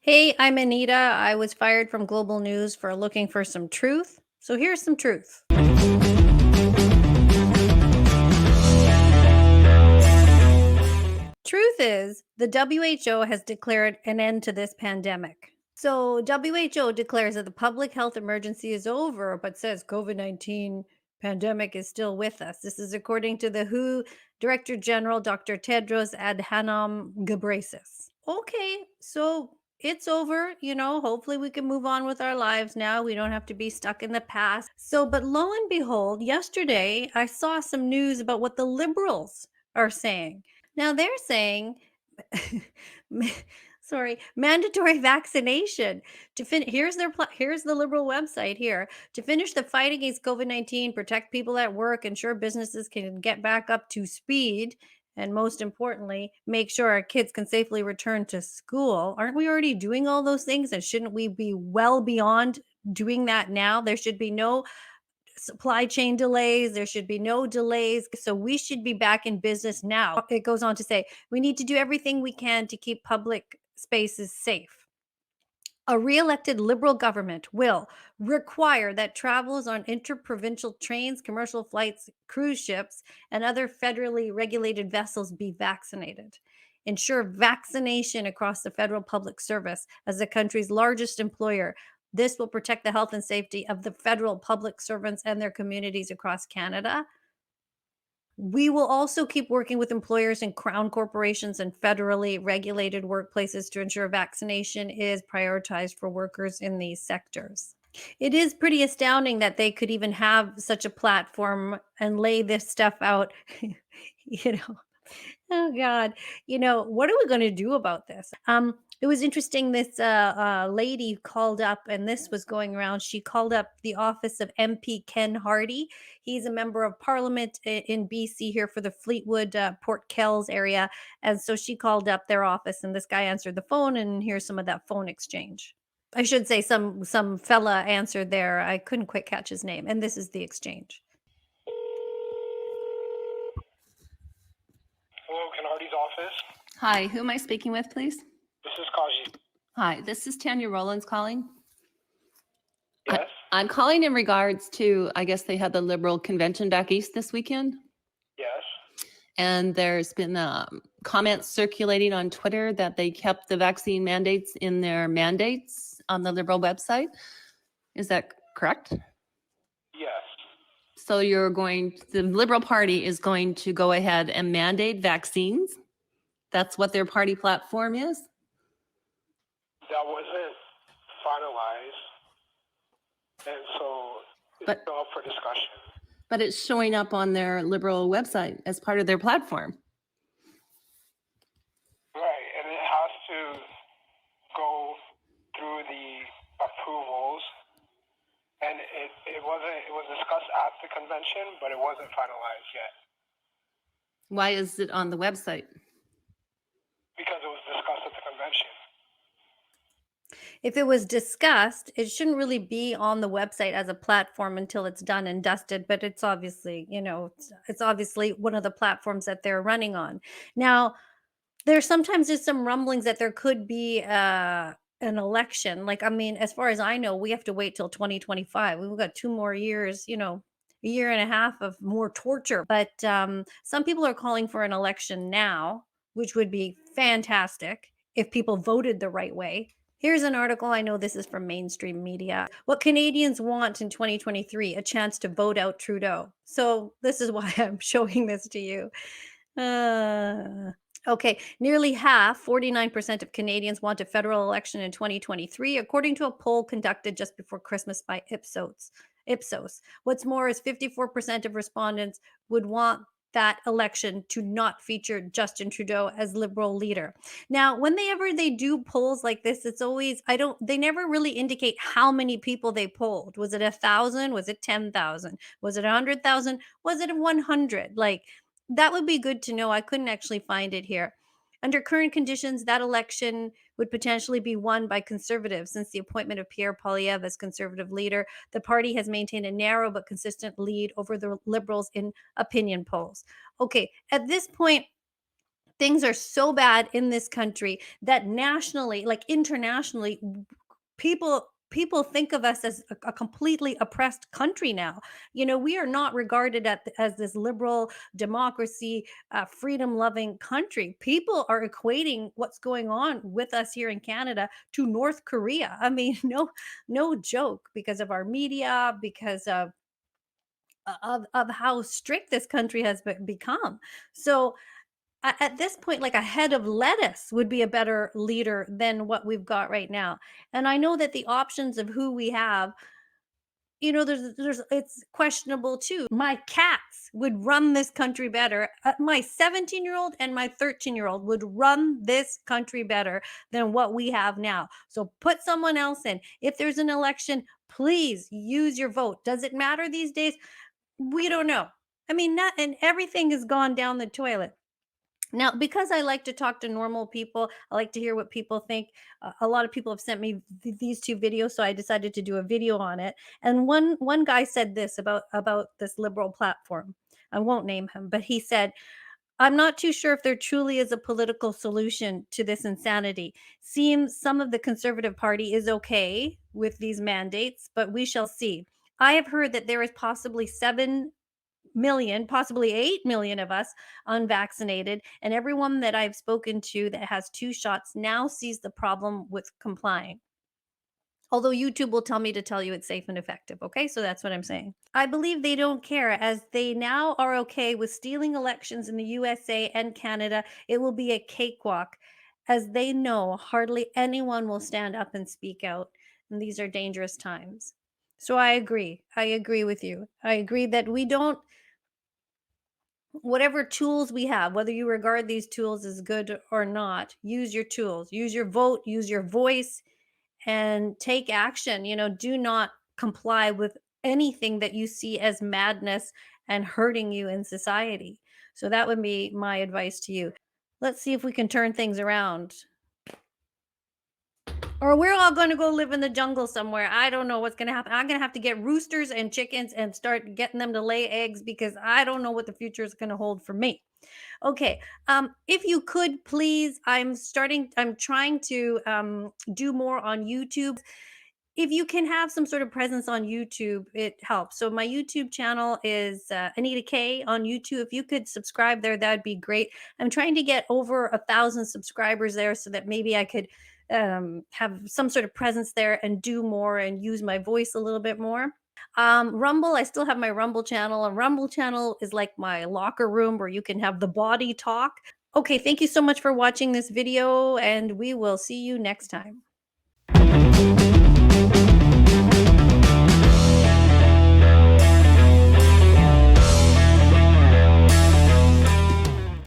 Hey, I'm Anita. I was fired from Global News for looking for some truth. So here's some truth. Truth is, the WHO has declared an end to this pandemic. So WHO declares that the public health emergency is over, but says COVID-19 pandemic is still with us. This is according to the WHO Director General Dr. Tedros Adhanom Ghebreyesus. Okay, so it's over, hopefully we can move on with our lives now. We don't have to be stuck in the past. So, but lo and behold, yesterday I saw some news about what the liberals are saying. Now they're saying mandatory vaccination to finish. Here's the liberal website here. To finish the fight against COVID-19, protect people at work, ensure businesses can get back up to speed, and most importantly, make sure our kids can safely return to school. Aren't we already doing all those things? And shouldn't we be well beyond doing that now? There should be no supply chain delays. There should be no delays. So we should be back in business now. It goes on to say we need to do everything we can to keep public spaces safe. A re-elected liberal government will require that travelers on interprovincial trains, commercial flights, cruise ships, and other federally regulated vessels be vaccinated. Ensure vaccination across the federal public service as the country's largest employer. This will protect the health and safety of the federal public servants and their communities across Canada. We will also keep working with employers and crown corporations and federally regulated workplaces to ensure vaccination is prioritized for workers in these sectors. It is pretty astounding that they could even have such a platform and lay this stuff out, you know. Oh God. What are we going to do about this? It was interesting. This lady called up, and this was going around. She called up the office of MP Ken Hardy. He's a member of parliament in BC here for the Fleetwood, Port Kells area. And so she called up their office, and this guy answered the phone, and here's some of that phone exchange. I should say some fella answered there. I couldn't quite catch his name. And this is the exchange. Hello, Ken Hardy's office. Hi, who am I speaking with, please? This is Kaji. Hi, this is Tanya Rollins calling. Yes. I'm calling in regards to, I guess they had the Liberal convention back east this weekend, Yes. and there's been comments circulating on Twitter that they kept the vaccine mandates in their mandates on the Liberal website. Is that correct? Yes. So the Liberal Party is going to go ahead and mandate vaccines? That's what their party platform is? That wasn't finalized, and so it's But- still up for discussion. But it's showing up on their Liberal website as part of their platform. Right, and it has to go through the approvals, and it was discussed at the convention, but it wasn't finalized yet Why is it on the website? because it was discussed at the convention. If it was discussed, it shouldn't really be on the website as a platform until it's done and dusted, but it's obviously, it's obviously one of the platforms that they're running on. Now, there sometimes is some rumblings that there could be an election. Like, I mean, as far as I know, we have to wait till 2025. We've got 2 more years, a year and a half of more torture. But some people are calling for an election now, which would be fantastic if people voted the right way. Here's an article. I know this is from mainstream media. What Canadians want in 2023, a chance to vote out Trudeau. So this is why I'm showing this to you. Okay, nearly half, 49% of Canadians want a federal election in 2023, according to a poll conducted just before Christmas by Ipsos. What's more is 54% of respondents would want that election to not feature Justin Trudeau as Liberal leader. Now, whenever they do polls like this, it's always, they never really indicate how many people they polled. Was it 1,000? Was it 10,000? Was it 100,000? Was it 100? Like, that would be good to know. I couldn't actually find it here. Under current conditions, that election would potentially be won by Conservatives. Since the appointment of Pierre Poilievre as Conservative leader, the party has maintained a narrow but consistent lead over the Liberals in opinion polls. Okay, at this point, Things are so bad in this country that nationally, like internationally, people think of us as a completely oppressed country now. We are not regarded as this liberal democracy, freedom loving country. People are equating what's going on with us here in Canada to North Korea. I mean, no joke, because of our media, because of how strict this country has become. So at this point, like, a head of lettuce would be a better leader than what we've got right now. And I know that the options of who we have, there's it's questionable too. My cats would run this country better. My 17-year-old and my 13-year-old would run this country better than what we have now. So put someone else in. If there's an election, please use your vote. Does it matter these days? We don't know. I mean, not and everything has gone down the toilet. Now, because I like to talk to normal people, I like to hear what people think. A lot of people have sent me these two videos, so I decided to do a video on it. And one guy said this about this liberal platform. I won't name him, but he said, "I'm not too sure if there truly is a political solution to this insanity. Seems some of the Conservative Party is okay with these mandates, but we shall see. I have heard that there is possibly 7 million, possibly 8 million of us unvaccinated. And everyone that I've spoken to that has two shots now sees the problem with complying. Although YouTube will tell me to tell you it's safe and effective. Okay. So that's what I'm saying. I believe they don't care, as they now are okay with stealing elections in the USA and Canada. It will be a cakewalk, as they know hardly anyone will stand up and speak out. And these are dangerous times. So I agree. I agree with you. I agree that we don't, whatever tools we have, whether you regard these tools as good or not, use your tools, use your vote, use your voice, and take action. Do not comply with anything that you see as madness and hurting you in society. So that would be my advice to you. Let's see if we can turn things around. Or we're all going to go live in the jungle somewhere. I don't know what's going to happen. I'm going to have to get roosters and chickens and start getting them to lay eggs, because I don't know what the future is going to hold for me. Okay. If you could please, I'm trying to do more on YouTube. If you can have some sort of presence on YouTube, it helps. So my YouTube channel is Anita K on YouTube. If you could subscribe there, that'd be great. I'm trying to get over 1,000 subscribers there, so that maybe I could have some sort of presence there and do more and use my voice a little bit more. Rumble, I still have my Rumble channel. And Rumble channel is like my locker room where you can have the body talk. Okay, thank you so much for watching this video, and we will see you next time.